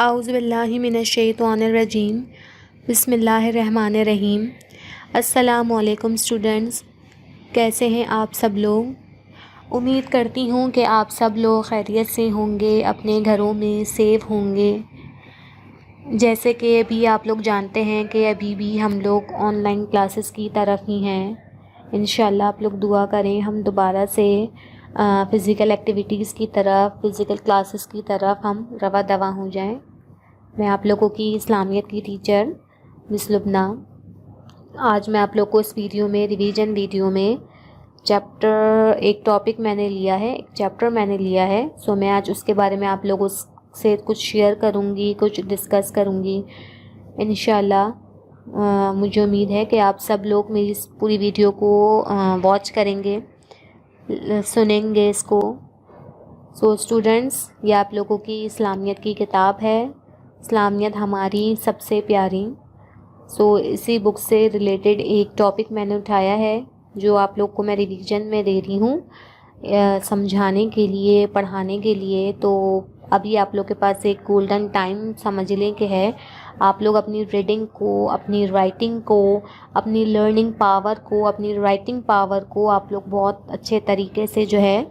اعوذ باللہ من الشیطان الرجیم بسم اللہ الرحمن الرحیم۔ السلام علیکم اسٹوڈنٹس، کیسے ہیں آپ سب لوگ؟ امید کرتی ہوں کہ آپ سب لوگ خیریت سے ہوں گے، اپنے گھروں میں سیف ہوں گے۔ جیسے کہ ابھی آپ لوگ جانتے ہیں کہ ابھی بھی ہم لوگ آن لائن کلاسز کی طرف ہی ہیں۔ انشاءاللہ آپ لوگ دعا کریں ہم دوبارہ سے فزیکل ایکٹیویٹیز کی طرف، فزیکل کلاسز کی طرف ہم رواں دواں ہو جائیں۔ میں آپ لوگوں کی اسلامیت کی ٹیچر مس لبنہ، آج میں آپ لوگ کو اس ویڈیو میں ریویژن ویڈیو میں ایک ٹاپک میں نے لیا ہے، ایک چیپٹر میں نے لیا ہے، سو میں آج اس کے بارے میں آپ لوگوں سے کچھ شیئر کروں گی، کچھ ڈسکس کروں گی انشاءاللہ۔ مجھے امید ہے کہ آپ سب لوگ میری اس پوری ویڈیو کو واچ کریں گے، سنیں گے اس کو۔ سو اسٹوڈنٹس، یہ آپ لوگوں کی اسلامیت کی کتاب ہے، اسلامیت ہماری سب سے پیاری۔ سو اسی بک سے ریلیٹڈ ایک ٹاپک میں نے اٹھایا ہے جو آپ لوگ کو میں ریویژن میں دے رہی ہوں، سمجھانے کے لیے، پڑھانے کے لیے۔ تو ابھی آپ لوگ کے پاس ایک گولڈن ٹائم سمجھ لیں کہ ہے، آپ لوگ اپنی ریڈنگ کو، اپنی رائٹنگ کو، اپنی لرننگ پاور کو، اپنی رائٹنگ پاور کو آپ لوگ بہت اچھے طریقے سے جو ہے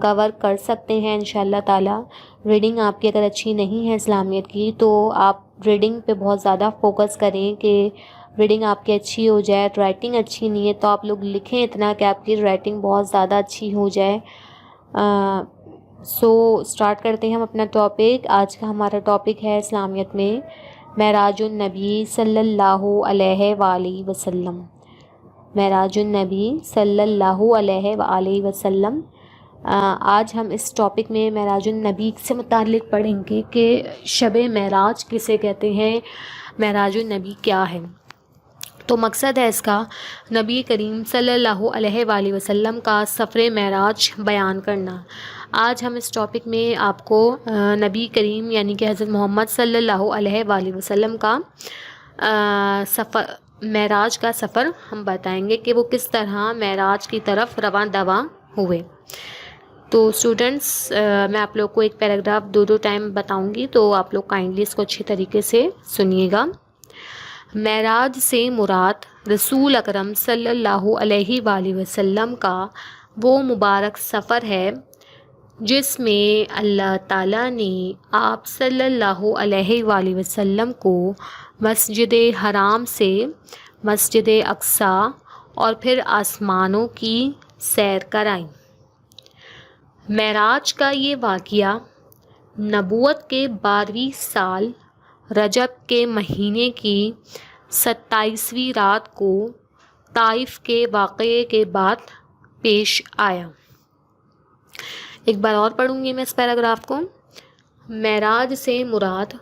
کور کر سکتے ہیں انشاءاللہ تعالیٰ۔ ریڈنگ آپ کی اگر اچھی نہیں ہے اسلامیت کی تو آپ ریڈنگ پہ بہت زیادہ فوکس کریں کہ ریڈنگ آپ کی اچھی ہو جائے۔ رائٹنگ اچھی نہیں ہے تو آپ لوگ لکھیں اتنا کہ آپ کی رائٹنگ بہت زیادہ اچھی ہو جائے۔ سو اسٹارٹ کرتے ہیں ہم اپنا ٹاپک۔ آج کا ہمارا ٹاپک ہے اسلامیت میں معراج النبی صلی اللہ علیہ وآلہ وسلم۔ معراج النبی صلی اللہ علیہ وآلہ وسلم۔ آج ہم اس ٹاپک میں معراج النبی سے متعلق پڑھیں گے کہ شب معراج کسے کہتے ہیں، معراج النبی کیا ہے۔ تو مقصد ہے اس کا نبی کریم صلی اللہ علیہ وآلہ وسلم کا سفر معراج بیان کرنا۔ آج ہم اس ٹاپک میں آپ کو نبی کریم یعنی کہ حضرت محمد صلی اللہ علیہ وآلہ وسلم کا معراج کا سفر ہم بتائیں گے کہ وہ کس طرح معراج کی طرف رواں دواں ہوئے۔ تو اسٹوڈنٹس، میں آپ لوگ کو ایک پیراگراف دو ٹائم بتاؤں گی تو آپ لوگ کائنڈلی اس کو اچھی طریقے سے سنیے گا۔ معراج سے مراد رسول اکرم صلی اللہ علیہ وآلہ وسلم کا وہ مبارک سفر ہے جس میں اللہ تعالیٰ نے آپ صلی اللہ علیہ وآلہ وسلم کو مسجد حرام سے مسجد اقصیٰ اور پھر آسمانوں کی سیر کرائی۔ معراج کا یہ واقعہ نبوت کے 12ویں سال رجب کے مہینے کی 27ویں رات کو طائف کے واقعے کے بعد پیش آیا۔ ایک بار اور پڑھوں گی میں اس پیراگراف کو۔ معراج سے مراد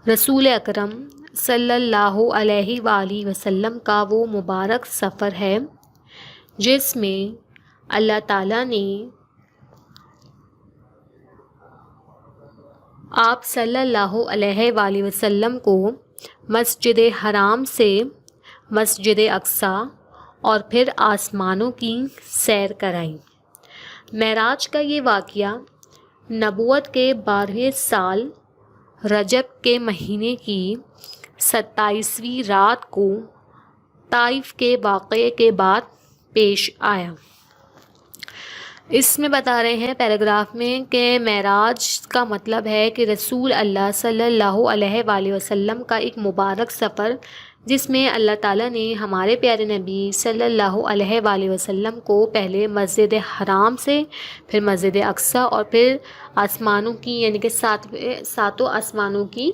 رسول اکرم صلی اللہ علیہ وآلہ وسلم کا وہ مبارک سفر ہے جس میں اللہ تعالیٰ نے آپ صلی اللہ علیہ وآلہ وسلم کو مسجد حرام سے مسجد اقصیٰ اور پھر آسمانوں کی سیر کرائی۔ معراج کا یہ واقعہ نبوت کے 12ویں سال رجب کے مہینے کی 27ویں رات کو طائف کے واقعے کے بعد پیش آیا۔ اس میں بتا رہے ہیں پیراگراف میں کہ معراج کا مطلب ہے کہ رسول اللہ صلی اللہ علیہ وآلہ وسلم کا ایک مبارک سفر جس میں اللہ تعالیٰ نے ہمارے پیارے نبی صلی اللہ علیہ وآلہ وسلم کو پہلے مسجد حرام سے، پھر مسجد اقصیٰ اور پھر آسمانوں کی یعنی کہ ساتوں آسمانوں کی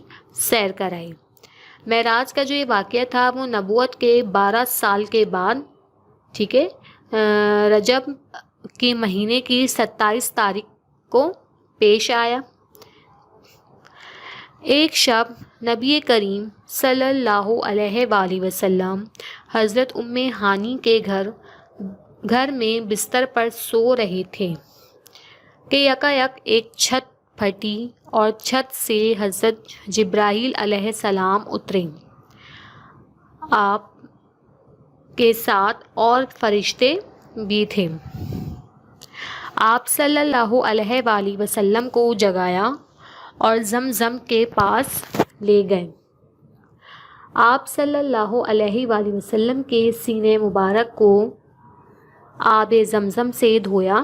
سیر کرائی۔ معراج کا جو یہ واقعہ تھا وہ نبوت کے 12 سال کے بعد، ٹھیک ہے، رجب کے مہینے کی 27 تاریخ کو پیش آیا۔ ایک شب نبی کریم صلی اللہ علیہ وآلہ وسلم حضرت ام ہانی کے گھر میں بستر پر سو رہے تھے کہ یکایک ایک چھت پھٹی اور چھت سے حضرت جبرائیل علیہ السلام اترے۔ آپ کے ساتھ اور فرشتے بھی تھے۔ آپ صلی اللہ علیہ وآلہ وسلم کو جگایا اور زمزم کے پاس لے گئے۔ آپ صلی اللہ علیہ وآلہ وسلم کے سینے مبارک کو آب زمزم سے دھویا،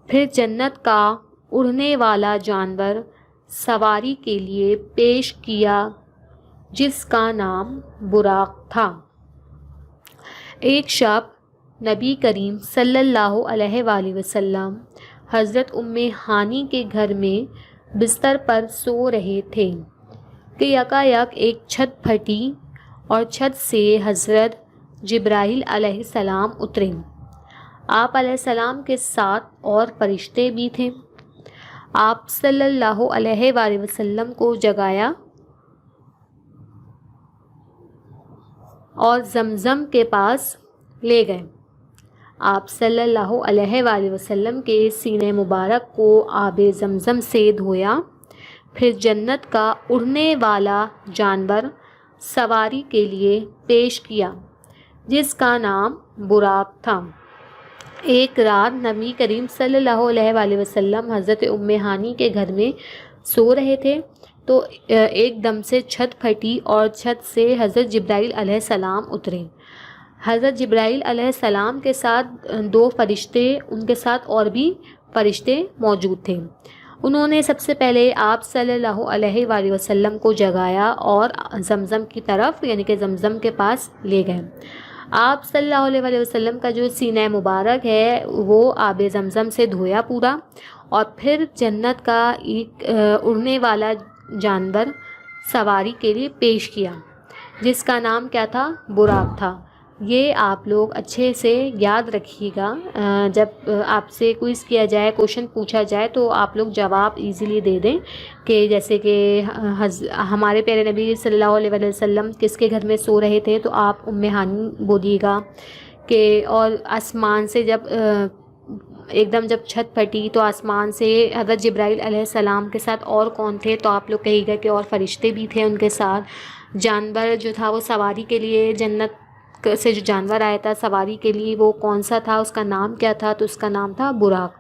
پھر جنت کا اڑنے والا جانور سواری کے لیے پیش کیا جس کا نام براق تھا۔ ایک شب نبی کریم صلی اللہ علیہ وآلہ وسلم حضرت ہانی کے گھر میں بستر پر سو رہے تھے کہ یکایک ایک چھت پھٹی اور چھت سے حضرت جبرائیل علیہ السلام اترے۔ آپ علیہ السلام کے ساتھ اور فرشتے بھی تھے۔ آپ صلی اللہ علیہ وآلہ وسلم کو جگایا اور زمزم کے پاس لے گئے۔ آپ صلی اللہ علیہ وآلہ وسلم کے سینے مبارک کو آب زمزم سے دھویا، پھر جنت کا اڑنے والا جانور سواری کے لیے پیش کیا جس کا نام براق تھا۔ ایک رات نبی کریم صلی اللہ علیہ وآلہ وسلم حضرت ہانی کے گھر میں سو رہے تھے تو ایک دم سے چھت پھٹی اور چھت سے حضرت جبرائیل علیہ السلام اترے۔ حضرت جبرائیل علیہ السلام کے ساتھ 2 فرشتے، ان کے ساتھ اور بھی فرشتے موجود تھے۔ انہوں نے سب سے پہلے آپ صلی اللہ علیہ وآلہ وسلم کو جگایا اور زمزم کی طرف یعنی کہ زمزم کے پاس لے گئے۔ آپ صلی اللہ علیہ وآلہ وسلم کا جو سینہ مبارک ہے وہ آب زمزم سے دھویا پورا، اور پھر جنت کا ایک اڑنے والا جانور سواری کے لیے پیش کیا جس کا نام کیا تھا؟ براق تھا۔ یہ آپ لوگ اچھے سے یاد رکھیے گا، جب آپ سے کوئز کیا جائے، کوشچن پوچھا جائے تو آپ لوگ جواب ایزیلی دے دیں، کہ جیسے کہ ہمارے پیارے نبی صلی اللہ علیہ وآلہ وسلم کس کے گھر میں سو رہے تھے تو آپ ہانی بولیے گا، کہ اور آسمان سے جب ایک دم جب چھت پھٹی تو آسمان سے حضرت جبرائیل علیہ السلام کے ساتھ اور کون تھے تو آپ لوگ کہیے گا کہ اور فرشتے بھی تھے ان کے ساتھ۔ جانور جو تھا وہ سواری کے لیے، جنت سے جو جانور آیا تھا سواری کے لیے وہ کون سا تھا، اس کا نام کیا تھا؟ تو اس کا نام تھا براق۔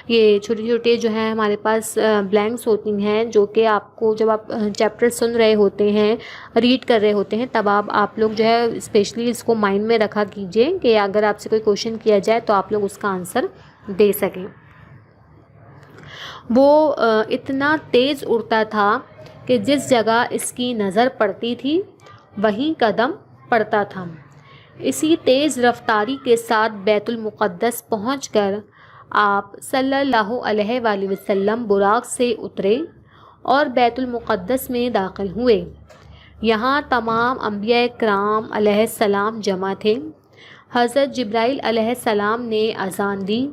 یہ چھوٹے چھوٹے جو ہیں ہمارے پاس بلینکس ہوتی ہیں جو کہ آپ کو جب آپ چیپٹر سن رہے ہوتے ہیں، ریڈ کر رہے ہوتے ہیں، تب آپ لوگ جو ہے اسپیشلی اس کو مائنڈ میں رکھا کیجئے کہ اگر آپ سے کوئی کوشچن کیا جائے تو آپ لوگ اس کا آنسر دے سکیں۔ وہ اتنا تیز اڑتا تھا کہ جس جگہ اس کی نظر پڑتی تھی وہیں قدم پڑتا تھا۔ اسی تیز رفتاری کے ساتھ بیت المقدس پہنچ کر آپ صلی اللہ علیہ وآلہ وسلم براق سے اترے اور بیت المقدس میں داخل ہوئے۔ یہاں تمام انبیاء کرام علیہ السلام جمع تھے۔ حضرت جبرائیل علیہ السلام نے اذان دی۔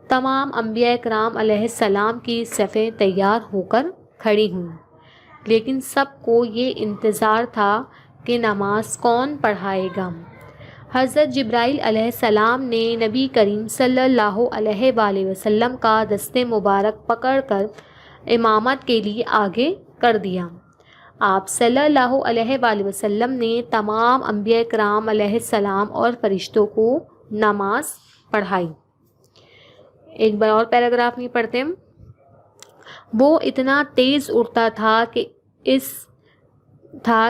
تمام انبیاء کرام علیہ السلام کی صفیں تیار ہو کر کھڑی ہوئیں، لیکن سب کو یہ انتظار تھا کہ نماز کون پڑھائے گا۔ حضرت جبرائیل علیہ السلام نے نبی کریم صلی اللہ علیہ وآلہ وسلم کا دست مبارک پکڑ کر امامت کے لیے آگے کر دیا۔ آپ صلی اللہ علیہ وآلہ وسلم نے تمام انبیاء کرام علیہ السلام اور فرشتوں کو نماز پڑھائی۔ ایک بار اور پیراگراف میں پڑھتے ہیں۔ وہ اتنا تیز اڑتا تھا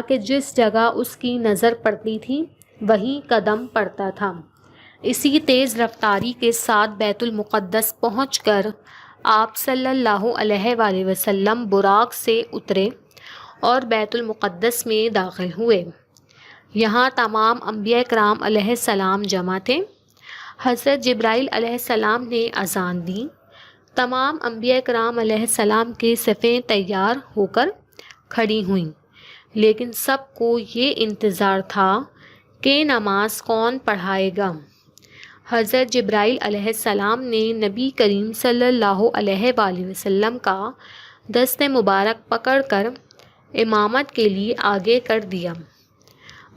کہ جس جگہ اس کی نظر پڑتی تھی وہیں قدم پڑتا تھا۔ اسی تیز رفتاری کے ساتھ بیت المقدس پہنچ کر آپ صلی اللہ علیہ وآلہ وسلم براق سے اترے اور بیت المقدس میں داخل ہوئے۔ یہاں تمام انبیاء کرام علیہ السلام جمع تھے۔ حضرت جبرائیل علیہ السلام نے اذان دی۔ تمام انبیاء کرام علیہ السلام کی صفیں تیار ہو کر کھڑی ہوئیں، لیکن سب کو یہ انتظار تھا کہ نماز کون پڑھائے گا۔ حضرت جبرائیل علیہ السلام نے نبی کریم صلی اللہ علیہ وآلہ وسلم کا دست مبارک پکڑ کر امامت کے لیے آگے کر دیا۔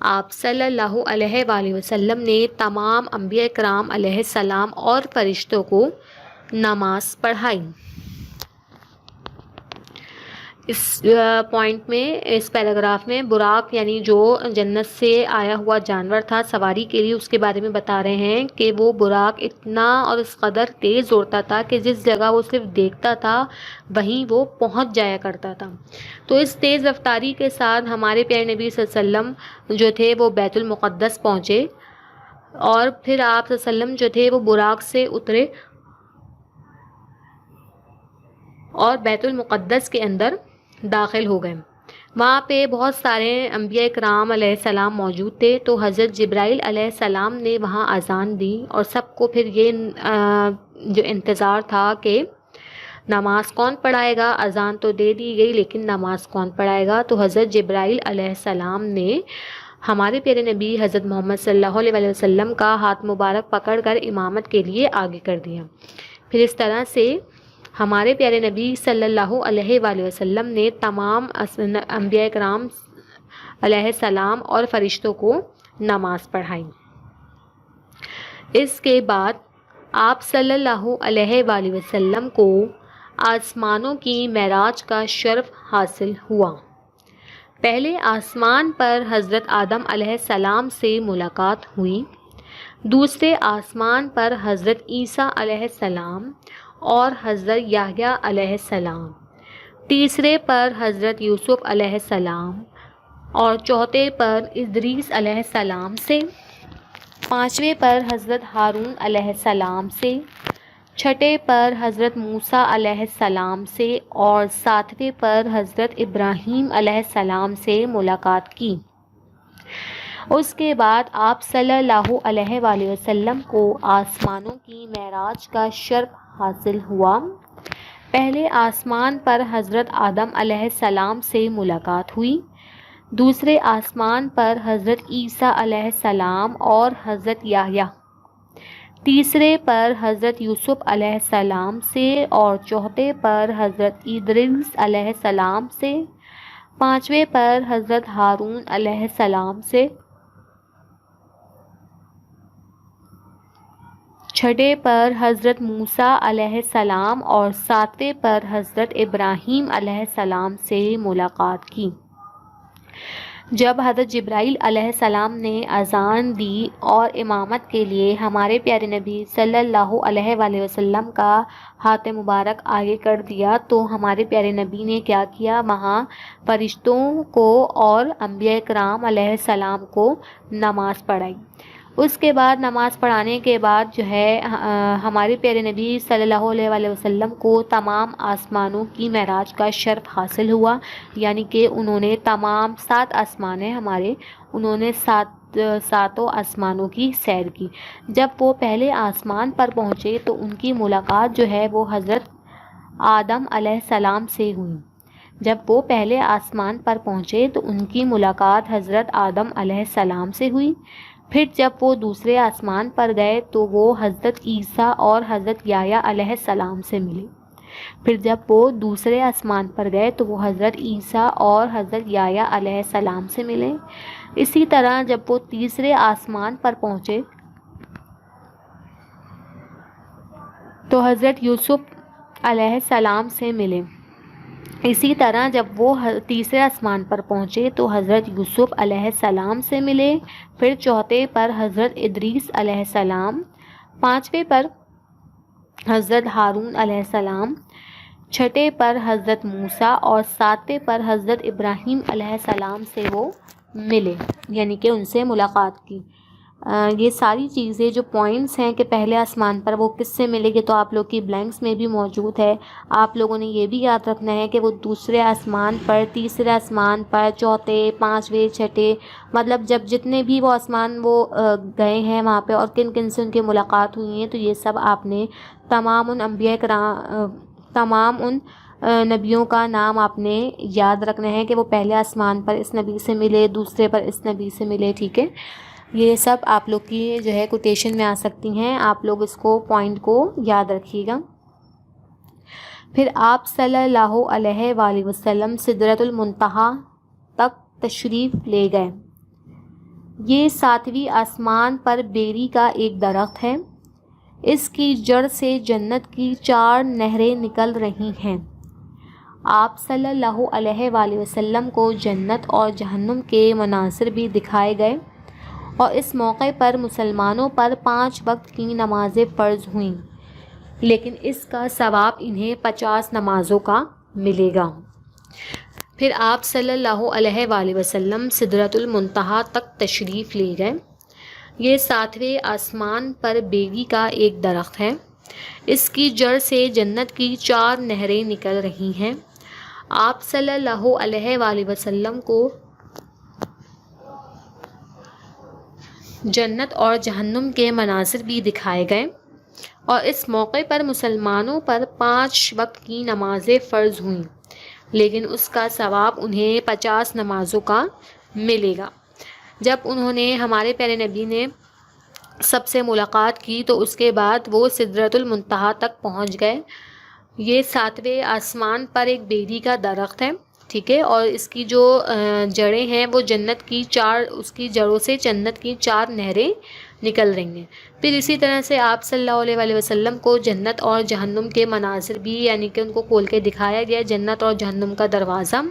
آپ صلی اللہ علیہ وآلہ وسلم نے تمام انبیاء کرام علیہ السلام اور فرشتوں کو نماز پڑھائی۔ اس پوائنٹ میں، اس پیراگراف میں براق یعنی جو جنت سے آیا ہوا جانور تھا سواری کے لیے، اس کے بارے میں بتا رہے ہیں کہ وہ براق اتنا اور اس قدر تیز دوڑتا تھا کہ جس جگہ وہ صرف دیکھتا تھا وہیں وہ پہنچ جایا کرتا تھا۔ تو اس تیز رفتاری کے ساتھ ہمارے پیارے نبی صلی اللہ علیہ وسلم جو تھے وہ بیت المقدس پہنچے، اور پھر آپ صلی اللہ علیہ وسلم جو تھے وہ براق سے اترے اور بیت المقدس کے اندر داخل ہو گئے۔ وہاں پہ بہت سارے انبیاء کرام علیہ السلام موجود تھے، تو حضرت جبرائیل علیہ السلام نے وہاں اذان دی، اور سب کو پھر یہ جو انتظار تھا کہ نماز کون پڑھائے گا، اذان تو دے دی گئی لیکن نماز کون پڑھائے گا۔ تو حضرت جبرائیل علیہ السلام نے ہمارے پیارے نبی حضرت محمد صلی اللہ علیہ وسلم کا ہاتھ مبارک پکڑ کر امامت کے لیے آگے کر دیا۔ پھر اس طرح سے ہمارے پیارے نبی صلی اللہ علیہ وآلہ وسلم نے تمام انبیاء کرام علیہ السلام اور فرشتوں کو نماز پڑھائی۔ اس کے بعد آپ صلی اللہ علیہ وآلہ وسلم کو آسمانوں کی معراج کا شرف حاصل ہوا۔ پہلے آسمان پر حضرت آدم علیہ السلام سے ملاقات ہوئی، دوسرے آسمان پر حضرت عیسیٰ علیہ السلام اور حضرت یحییٰ علیہ السلام، تیسرے پر حضرت یوسف علیہ السلام اور چوتھے پر ادریس علیہ السلام سے، پانچویں پر حضرت ہارون علیہ السلام سے، چھٹے پر حضرت موسیٰ علیہ السلام سے اور ساتویں پر حضرت ابراہیم علیہ السلام سے ملاقات کی۔ اس کے بعد آپ صلی اللہ علیہ وآلہ وسلم کو آسمانوں کی معراج کا شرف حاصل ہوا۔ پہلے آسمان پر حضرت آدم علیہ السلام سے ملاقات ہوئی، دوسرے آسمان پر حضرت عیسیٰ علیہ السلام اور حضرت یحییٰ، تیسرے پر حضرت یوسف علیہ السلام سے اور چوتھے پر حضرت ادریس علیہ السلام سے، پانچویں پر حضرت ہارون علیہ السلام سے، چھٹے پر حضرت موسیٰ علیہ السلام اور ساتویں پر حضرت ابراہیم علیہ السلام سے ملاقات کی۔ جب حضرت جبرائیل علیہ السلام نے اذان دی اور امامت کے لیے ہمارے پیارے نبی صلی اللہ علیہ وآلہ وسلم کا ہاتھ مبارک آگے کر دیا، تو ہمارے پیارے نبی نے کیا کیا، وہاں فرشتوں کو اور انبیاء کرام علیہ السلام کو نماز پڑھائی۔ اس کے بعد نماز پڑھانے کے بعد جو ہے ہمارے پیارے نبی صلی اللہ علیہ وآلہ وسلم کو تمام آسمانوں کی معراج کا شرف حاصل ہوا، یعنی کہ انہوں نے تمام 7 آسمان ہیں ہمارے، انہوں نے ساتوں آسمانوں کی سیر کی۔ جب وہ پہلے آسمان پر پہنچے تو ان کی ملاقات جو ہے وہ حضرت آدم علیہ السلام سے ہوئی۔ جب وہ پہلے آسمان پر پہنچے تو ان کی ملاقات حضرت آدم علیہ السلام سے ہوئی۔ پھر جب وہ دوسرے آسمان پر گئے تو وہ حضرت عیسیٰ اور حضرت یحییٰ علیہ السلام سے ملے۔ پھر جب وہ دوسرے آسمان پر گئے تو وہ حضرت عیسیٰ اور حضرت یحییٰ علیہ السلام سے ملے۔ اسی طرح جب وہ تیسرے آسمان پر پہنچے تو حضرت یوسف علیہ السلام سے ملے۔ اسی طرح جب وہ تیسرے آسمان پر پہنچے تو حضرت یوسف علیہ السلام سے ملے۔ پھر چوتھے پر حضرت ادریس علیہ السلام، پانچویں پر حضرت ہارون علیہ السلام، چھٹے پر حضرت موسیٰ اور ساتویں پر حضرت ابراہیم علیہ السلام سے وہ ملے، یعنی کہ ان سے ملاقات کی۔ یہ ساری چیزیں جو پوائنٹس ہیں کہ پہلے آسمان پر وہ کس سے ملے گے، تو آپ لوگ کی بلینکس میں بھی موجود ہے۔ آپ لوگوں نے یہ بھی یاد رکھنا ہے کہ وہ دوسرے آسمان پر، تیسرے آسمان پر، چوتھے، پانچویں، چھٹے، مطلب جب جتنے بھی وہ آسمان وہ گئے ہیں وہاں پہ اور کن کن سے ان کی ملاقات ہوئی ہیں، تو یہ سب آپ نے تمام ان انبیاء کرام، تمام ان نبیوں کا نام آپ نے یاد رکھنا ہے کہ وہ پہلے آسمان پر اس نبی سے ملے، دوسرے پر اس نبی سے ملے، ٹھیک ہے۔ یہ سب آپ لوگ کی جو ہے کوٹیشن میں آ سکتی ہیں، آپ لوگ اس کو پوائنٹ کو یاد رکھیے گا۔ پھر آپ صلی اللہ علیہ وآلہ وسلم سدرۃ المنتہا تک تشریف لے گئے۔ یہ 7ویں آسمان پر بیری کا ایک درخت ہے، اس کی جڑ سے جنت کی 4 نہریں نکل رہی ہیں آپ صلی اللہ علیہ وآلہ وسلم کو جنت اور جہنم کے مناظر بھی دکھائے گئے، اور اس موقع پر مسلمانوں پر 5 وقت کی نمازیں فرض ہوئیں، لیکن اس کا ثواب انہیں 50 نمازوں کا ملے گا۔ پھر آپ صلی اللہ علیہ وآلہ وسلم سدرۃ المنتہا تک تشریف لے گئے۔ یہ 7ویں آسمان پر بیری کا ایک درخت ہے، اس کی جڑ سے جنت کی 4 نہریں نکل رہی ہیں۔ آپ صلی اللہ علیہ وآلہ وسلم کو جنت اور جہنم کے مناظر بھی دکھائے گئے، اور اس موقع پر مسلمانوں پر 5 وقت کی نمازیں فرض ہوئیں، لیکن اس کا ثواب انہیں 50 نمازوں کا ملے گا۔ جب انہوں نے ہمارے پیارے نبی نے سب سے ملاقات کی تو اس کے بعد وہ سدرۃ المنتہا تک پہنچ گئے۔ یہ 7ویں آسمان پر ایک بیری کا درخت ہے، ٹھیک ہے، اور اس کی جو جڑیں ہیں وہ اس کی جڑوں سے جنت کی 4 نہریں نکل رہی ہیں۔ پھر اسی طرح سے آپ صلی اللہ علیہ وآلہ وسلم کو جنت اور جہنم کے مناظر بھی، یعنی کہ ان کو کھول کے دکھایا گیا، جنت اور جہنم کا دروازہ،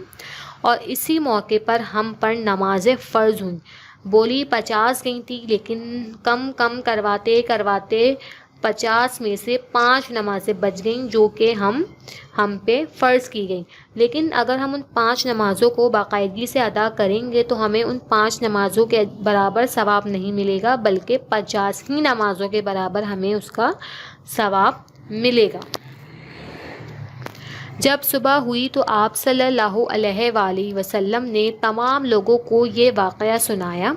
اور اسی موقع پر ہم پر نمازیں فرض ہوئیں۔ بولی 50 گئی تھی، لیکن کم کرواتے 50 میں سے 5 نمازیں بچ گئیں جو کہ ہم پہ فرض کی گئیں۔ لیکن اگر ہم ان 5 نمازوں کو باقاعدگی سے ادا کریں گے تو ہمیں ان 5 نمازوں کے برابر ثواب نہیں ملے گا، بلکہ 50 ہی نمازوں کے برابر ہمیں اس کا ثواب ملے گا۔ جب صبح ہوئی تو آپ صلی اللہ علیہ وآلہ وسلم نے تمام لوگوں کو یہ واقعہ سنایا۔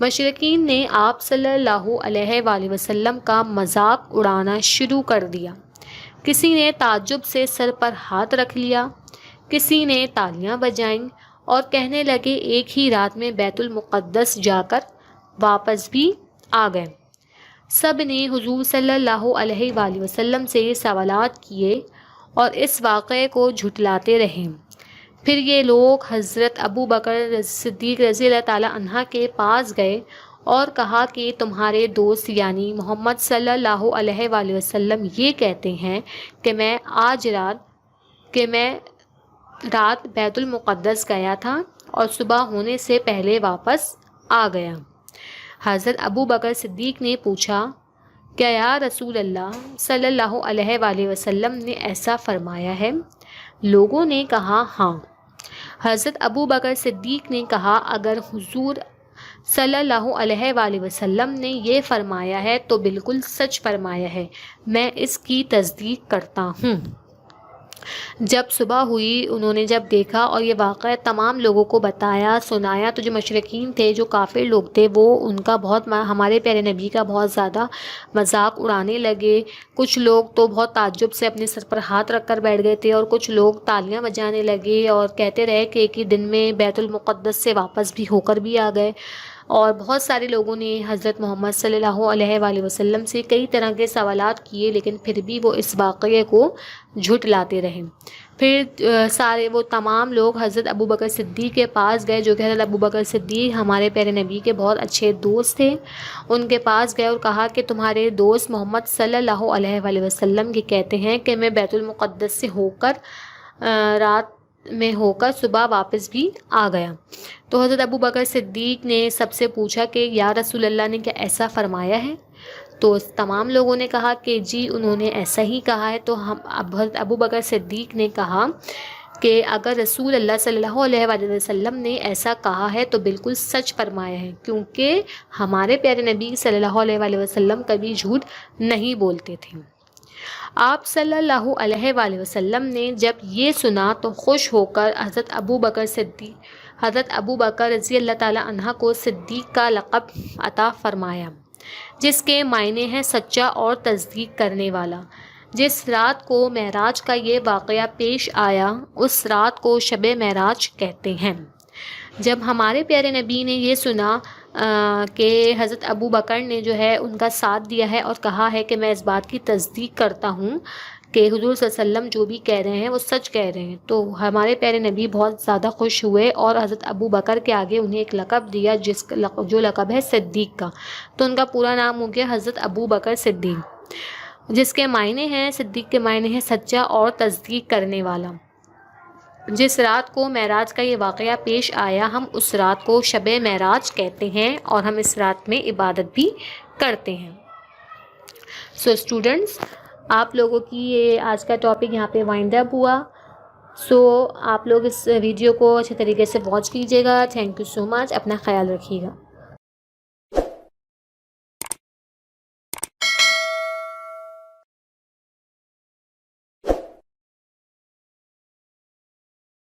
مشرکین نے آپ صلی اللہ علیہ وآلہ وسلم کا مذاق اڑانا شروع کر دیا۔ کسی نے تعجب سے سر پر ہاتھ رکھ لیا، کسی نے تالیاں بجائیں اور کہنے لگے ایک ہی رات میں بیت المقدس جا کر واپس بھی آ گئے۔ سب نے حضور صلی اللہ علیہ وآلہ وسلم سے سوالات کیے اور اس واقعے کو جھٹلاتے رہے۔ پھر یہ لوگ حضرت ابو بکر صدیق رضی اللہ تعالیٰ عنہ کے پاس گئے اور کہا کہ تمہارے دوست یعنی محمد صلی اللہ علیہ وآلہ وسلم یہ کہتے ہیں کہ میں رات بیت المقدس گیا تھا اور صبح ہونے سے پہلے واپس آ گیا۔ حضرت ابو بکر صدیق نے پوچھا، کیا یا رسول اللہ صلی اللہ علیہ وآلہ وسلم نے ایسا فرمایا ہے؟ لوگوں نے کہا ہاں۔ حضرت ابو بکر صدیق نے کہا، اگر حضور صلی اللہ علیہ وآلہ وسلم نے یہ فرمایا ہے تو بالکل سچ فرمایا ہے، میں اس کی تصدیق کرتا ہوں۔ جب صبح ہوئی انہوں نے جب دیکھا اور یہ واقعہ تمام لوگوں کو سنایا تو جو مشرکین تھے، جو کافر لوگ تھے، وہ ان کا ہمارے پیارے نبی کا بہت زیادہ مذاق اڑانے لگے۔ کچھ لوگ تو بہت تعجب سے اپنے سر پر ہاتھ رکھ کر بیٹھ گئے تھے، اور کچھ لوگ تالیاں بجانے لگے اور کہتے رہے کہ ایک ہی دن میں بیت المقدس سے واپس بھی ہو کر بھی آ گئے۔ اور بہت سارے لوگوں نے حضرت محمد صلی اللہ علیہ وآلہ وسلم سے کئی طرح کے سوالات کیے، لیکن پھر بھی وہ اس واقعے کو جھٹلاتے رہے۔ پھر وہ تمام لوگ حضرت ابو بکر صدیق کے پاس گئے، جو کہ حضرت ابو بکر صدیق ہمارے پیارے نبی کے بہت اچھے دوست تھے۔ ان کے پاس گئے اور کہا کہ تمہارے دوست محمد صلی اللہ علیہ وآلہ وسلم یہ کہتے ہیں کہ میں بیت المقدس سے رات میں ہو کر صبح واپس بھی آ گیا۔ تو حضرت ابو بکر صدیق نے سب سے پوچھا کہ یا رسول اللہ نے کیا ایسا فرمایا ہے؟ تو تمام لوگوں نے کہا کہ جی انہوں نے ایسا ہی کہا ہے۔ تو حضرت ابو بکر صدیق نے کہا کہ اگر رسول اللہ صلی اللہ علیہ وآلہ وسلم نے ایسا کہا ہے تو بالکل سچ فرمایا ہے، کیونکہ ہمارے پیارے نبی صلی اللہ علیہ وآلہ وسلم کبھی جھوٹ نہیں بولتے تھے۔ آپ صلی اللہ علیہ وآلہ وسلم نے جب یہ سنا تو خوش ہو کر حضرت ابو بکر رضی اللہ تعالیٰ عنہ کو صدیق کا لقب عطا فرمایا، جس کے معنی ہیں سچا اور تصدیق کرنے والا۔ جس رات کو معراج کا یہ واقعہ پیش آیا اس رات کو شب معراج کہتے ہیں۔ جب ہمارے پیارے نبی نے یہ سنا کہ حضرت ابو بکر نے جو ہے ان کا ساتھ دیا ہے اور کہا ہے کہ میں اس بات کی تصدیق کرتا ہوں کہ حضور صلی اللہ علیہ وسلم جو بھی کہہ رہے ہیں وہ سچ کہہ رہے ہیں، تو ہمارے پیارے نبی بہت زیادہ خوش ہوئے اور حضرت ابو بکر کے آگے انہیں ایک لقب دیا جو لقب ہے صدیق کا۔ تو ان کا پورا نام ہو گیا حضرت ابو بکر صدیق، جس کے معنی ہیں، صدیق کے معنی ہیں سچا اور تصدیق کرنے والا۔ جس رات کو معراج کا یہ واقعہ پیش آیا ہم اس رات کو شب معراج کہتے ہیں اور ہم اس رات میں عبادت بھی کرتے ہیں۔ سو اسٹوڈنٹس، آپ لوگوں کی یہ آج کا ٹاپک یہاں پہ وائنڈ اپ ہوا۔ سو آپ لوگ اس ویڈیو کو اچھے طریقے سے واچ کیجیے گا۔ تھینک یو سو مچ، اپنا خیال رکھیے گا۔